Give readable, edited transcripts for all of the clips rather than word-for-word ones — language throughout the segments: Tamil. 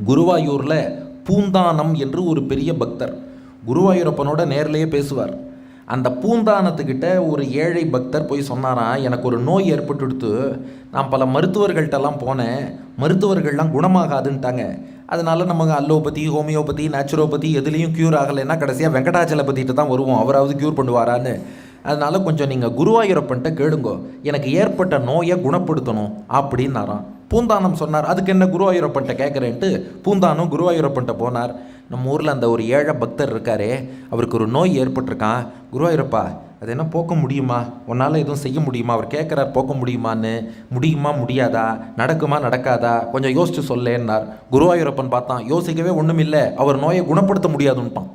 குருவாயூரில் பூந்தானம் என்று ஒரு பெரிய பக்தர் குருவாயூரப்பனோட நேர்லேயே பேசுவார். அந்த பூந்தானத்துக்கிட்ட ஒரு ஏழை பக்தர் போய் சொன்னாராம், எனக்கு ஒரு நோய் ஏற்பட்டுடுத்து, நான் பல மருத்துவர்கள்ட்டெல்லாம் போனேன், மருத்துவர்கள்லாம் குணமாகாதுன்ட்டாங்க. அதனால் நமக்கு அல்லோபதி, ஹோமியோபதி, நேச்சுரோபதி எதுலேயும் க்யூர் ஆகலைன்னா கடைசியாக வெங்கடாச்சலபதிட்டு தான் வருவோம், அவராவது க்யூர் பண்ணுவாரான்னு. அதனால் கொஞ்சம் நீங்கள் குருவாயூரப்பன்ட்ட கேளுங்கோ, எனக்கு ஏற்பட்ட நோயை குணப்படுத்தணும் அப்படின்னாராம். பூந்தானம் சொன்னார், அதுக்கு என்ன குருவாயூரப்பன்ட்ட கேட்குறேன்ட்டு பூந்தானம் குருவாயூரப்பன்ட்ட போனார். நம்ம ஊரில் அந்த ஒரு ஏழை பக்தர் இருக்காரே, அவருக்கு ஒரு நோய் ஏற்பட்டிருக்கான், குருவாயூரப்பா அது என்ன போக்க முடியுமா, உன்னால் எதுவும் செய்ய முடியுமா? அவர் கேட்குறார், போக்க முடியுமான்னு. முடியுமா முடியாதா, நடக்குமா நடக்காதா, கொஞ்சம் யோசிச்சு சொல்லேன்னார். குருவாயூரப்பன் பார்த்தான், யோசிக்கவே ஒன்றும் இல்லை, அவர் நோயை குணப்படுத்த முடியாதுன்ட்டான்.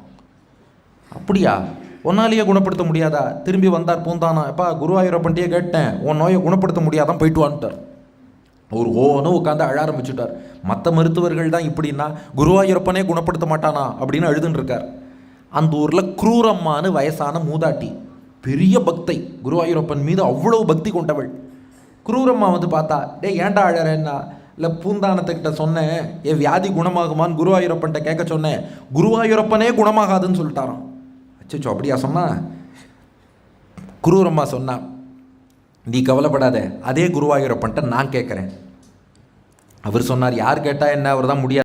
அப்படியா, ஒன்னாலேயே குணப்படுத்த முடியாதா? திரும்பி வந்தார் பூந்தானம், எப்பா குருவாயூரப்பன்ட்டே கேட்டேன், உன் நோயை குணப்படுத்த முடியாதான், போயிட்டு வான்ட்டார். ஒரு ஓன்னு உட்காந்து அழ ஆரம்பிச்சுட்டார். மற்ற மருத்துவர்கள் தான் இப்படின்னா குருவாயூரப்பனே குணப்படுத்த மாட்டானா அப்படின்னு அழுதுன்னு இருக்கார். அந்த ஊரில் குரூரம்மானு வயசான மூதாட்டி, பெரிய பக்தை, குருவாயூரப்பன் மீது அவ்வளவு பக்தி கொண்டவள். குரூரம்மா வந்து பார்த்தா, டே ஏன்டா அழறேன்னா, இல்லை பூந்தானத்துக்கிட்ட சொன்னேன் என் வியாதி குணமாகுமான்னு குருவாயூரப்பன்ட்ட கேட்க சொன்னேன், குருவாயூரப்பனே குணமாகாதுன்னு சொல்லிட்டாராம். அச்சோ அப்படியா சொன்னா? குரூரம்மா சொன்னா, நீ கவலைப்படாத, அதே குருவாயூரப்பன்ட்ட நான் கேட்குறேன். அவர் சொன்னார், யார் கேட்டால் என்ன, அவர் தான் முடியாது.